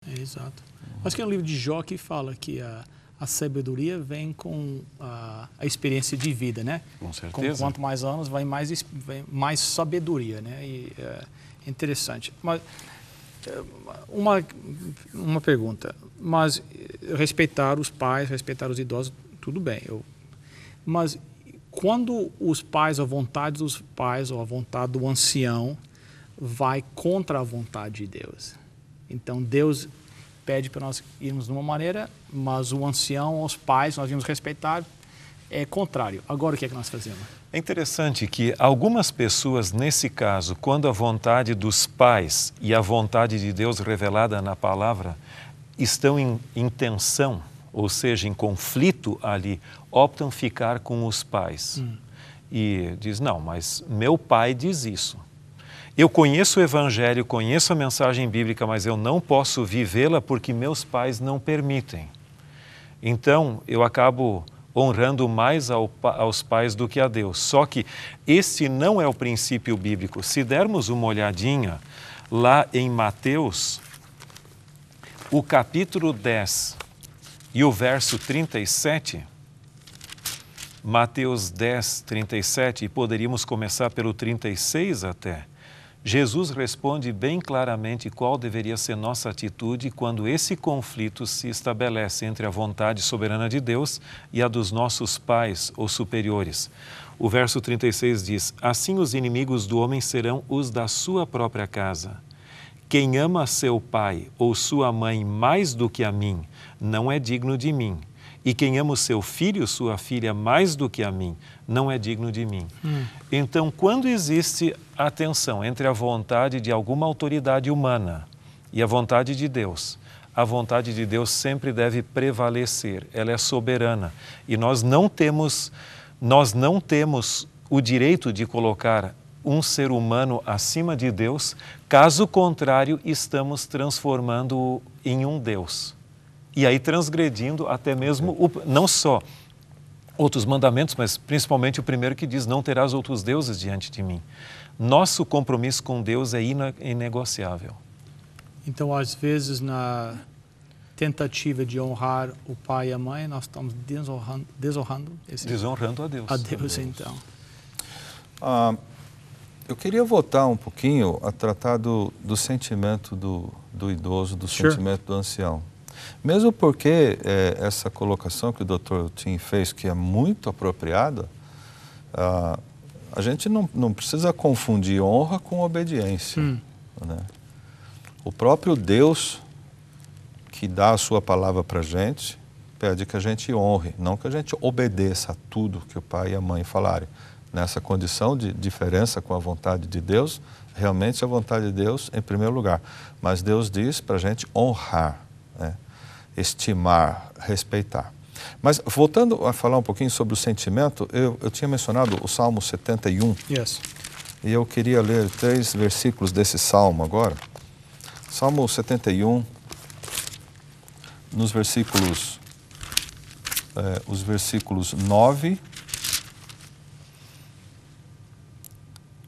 Exato. Acho que é um livro de Jó que fala que a sabedoria vem com a experiência de vida, né? Com certeza. Quanto mais anos, vem mais sabedoria, né? E é interessante. Mas uma pergunta. Mas respeitar os pais, respeitar os idosos, tudo bem. Mas quando os pais, a vontade dos pais ou a vontade do ancião vai contra a vontade de Deus. Então Deus pede para nós irmos de uma maneira, mas o ancião, os pais, nós vamos respeitar, é contrário. Agora o que é que nós fazemos? É interessante que algumas pessoas, nesse caso, quando a vontade dos pais e a vontade de Deus revelada na palavra estão em tensão, ou seja, em conflito ali, optam ficar com os pais. E diz, não, mas meu pai diz isso. Eu conheço o Evangelho, conheço a mensagem bíblica, mas eu não posso vivê-la porque meus pais não permitem. Então, eu acabo honrando mais aos pais do que a Deus. Só que esse não é o princípio bíblico. Se dermos uma olhadinha lá em Mateus, o capítulo 10 e o verso 37, Mateus 10, 37, e poderíamos começar pelo 36 até, Jesus responde bem claramente qual deveria ser nossa atitude quando esse conflito se estabelece entre a vontade soberana de Deus e a dos nossos pais ou superiores. O verso 36 diz, assim os inimigos do homem serão os da sua própria casa. Quem ama seu pai ou sua mãe mais do que a mim, não é digno de mim. E quem ama o seu filho, sua filha, mais do que a mim, não é digno de mim. Então, quando existe a tensão entre a vontade de alguma autoridade humana e a vontade de Deus, a vontade de Deus sempre deve prevalecer, ela é soberana. E nós não temos o direito de colocar um ser humano acima de Deus, caso contrário, estamos transformando-o em um Deus. E aí transgredindo até mesmo, não só outros mandamentos, mas principalmente o primeiro que diz, não terás outros deuses diante de mim. Nosso compromisso com Deus é inegociável. Então, às vezes, na tentativa de honrar o pai e a mãe, nós estamos desonrando a Deus. A Deus, então. Eu queria voltar um pouquinho a tratar do sentimento do idoso, do sentimento do ancião. Mesmo porque essa colocação que o Dr. Tim fez, que é muito apropriada, a gente não precisa confundir honra com obediência. Né? O próprio Deus, que dá a sua palavra para a gente, pede que a gente honre, não que a gente obedeça a tudo que o pai e a mãe falarem. Nessa condição de diferença com a vontade de Deus, realmente a vontade de Deus em primeiro lugar. Mas Deus diz para a gente honrar, né? Estimar, respeitar. Mas voltando a falar um pouquinho sobre o sentimento, eu tinha mencionado o Salmo 71. Yes. E eu queria ler 3 versículos desse Salmo agora. Salmo 71, nos versículos, os versículos 9.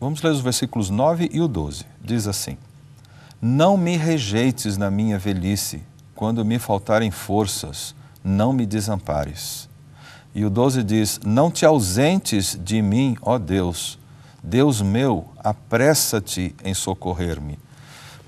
Vamos ler os versículos 9 e o 12. Diz assim, não me rejeites na minha velhice, quando me faltarem forças, não me desampares. E o 12 diz, não te ausentes de mim, ó Deus. Deus meu, apressa-te em socorrer-me.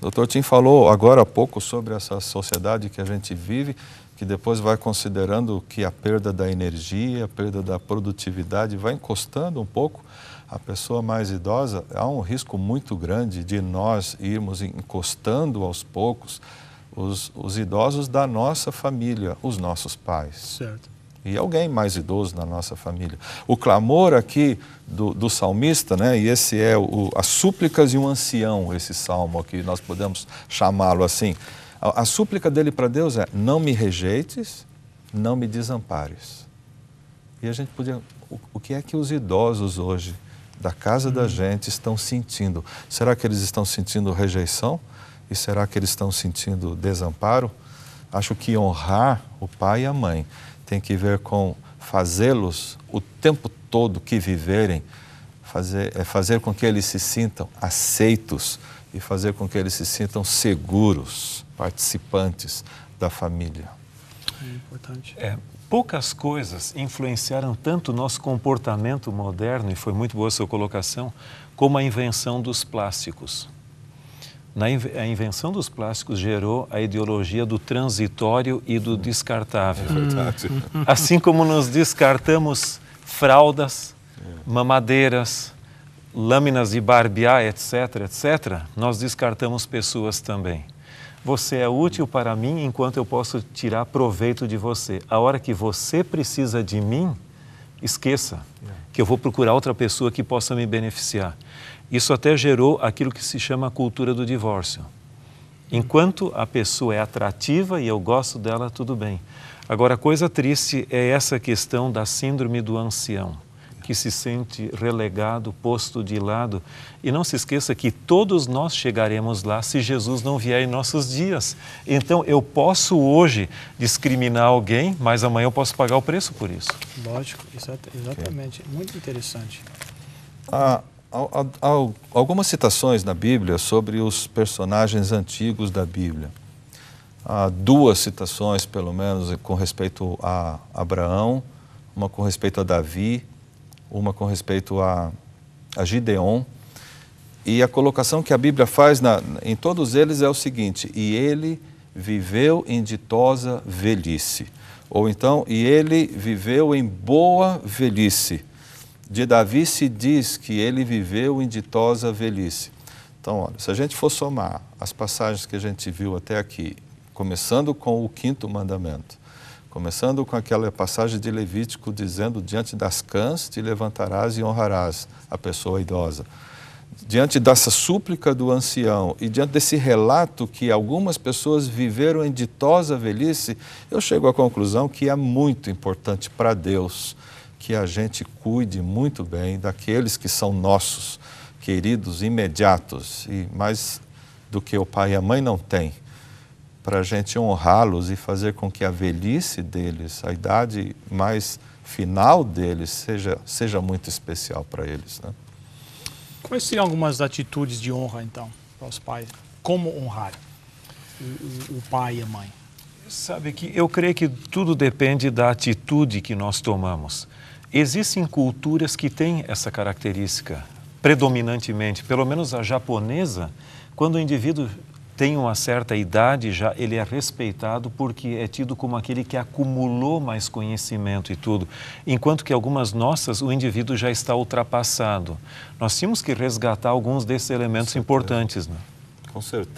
O Dr. Tim falou agora há pouco sobre essa sociedade que a gente vive, que depois vai considerando que a perda da energia, a perda da produtividade vai encostando um pouco a pessoa mais idosa. Há um risco muito grande de nós irmos encostando aos poucos os idosos da nossa família, os nossos pais. Certo. E alguém mais idoso na nossa família. O clamor aqui do salmista, né, e esse é as súplicas de um ancião, esse salmo aqui, nós podemos chamá-lo assim. A súplica dele para Deus é, não me rejeites, não me desampares. E a gente podia, o que é que os idosos hoje, da casa da gente, estão sentindo? Será que eles estão sentindo rejeição? E será que eles estão sentindo desamparo? Acho que honrar o pai e a mãe tem que ver com fazê-los o tempo todo que viverem, fazer com que eles se sintam aceitos e fazer com que eles se sintam seguros, participantes da família. É importante. Poucas coisas influenciaram tanto o nosso comportamento moderno, e foi muito boa a sua colocação, como a invenção dos plásticos. A invenção dos plásticos gerou a ideologia do transitório e do descartável. É verdade. Assim como nos descartamos fraldas, mamadeiras, lâminas de barbear, etc., etc., nós descartamos pessoas também. Você é útil para mim enquanto eu posso tirar proveito de você. A hora que você precisa de mim, esqueça que eu vou procurar outra pessoa que possa me beneficiar. Isso até gerou aquilo que se chama a cultura do divórcio. Enquanto a pessoa é atrativa e eu gosto dela, tudo bem. Agora, a coisa triste é essa questão da síndrome do ancião, que se sente relegado, posto de lado. E não se esqueça que todos nós chegaremos lá se Jesus não vier em nossos dias. Então, eu posso hoje discriminar alguém, mas amanhã eu posso pagar o preço por isso. Lógico, exatamente. Muito interessante. Há algumas citações na Bíblia sobre os personagens antigos da Bíblia. Há duas citações, pelo menos, com respeito a Abraão, uma com respeito a Davi, uma com respeito a Gideon. E a colocação que a Bíblia faz em todos eles é o seguinte: e ele viveu em ditosa velhice. Ou então, e ele viveu em boa velhice. De Davi se diz que ele viveu em ditosa velhice. Então, olha, se a gente for somar as passagens que a gente viu até aqui, começando com o 5º mandamento, começando com aquela passagem de Levítico dizendo: diante das cãs te levantarás e honrarás a pessoa idosa. Diante dessa súplica do ancião e diante desse relato que algumas pessoas viveram em ditosa velhice, eu chego à conclusão que é muito importante para Deus que a gente cuide muito bem daqueles que são nossos, queridos, imediatos, e mais do que o pai e a mãe não têm, para a gente honrá-los e fazer com que a velhice deles, a idade mais final deles, seja muito especial para eles, né? Quais seriam algumas atitudes de honra, então, para os pais? Como honrar o pai e a mãe? Sabe que eu creio que tudo depende da atitude que nós tomamos. Existem culturas que têm essa característica, predominantemente, pelo menos a japonesa, quando o indivíduo tem uma certa idade, já ele é respeitado porque é tido como aquele que acumulou mais conhecimento e tudo, enquanto que algumas nossas, o indivíduo já está ultrapassado. Nós tínhamos que resgatar alguns desses elementos importantes, né? Com certeza.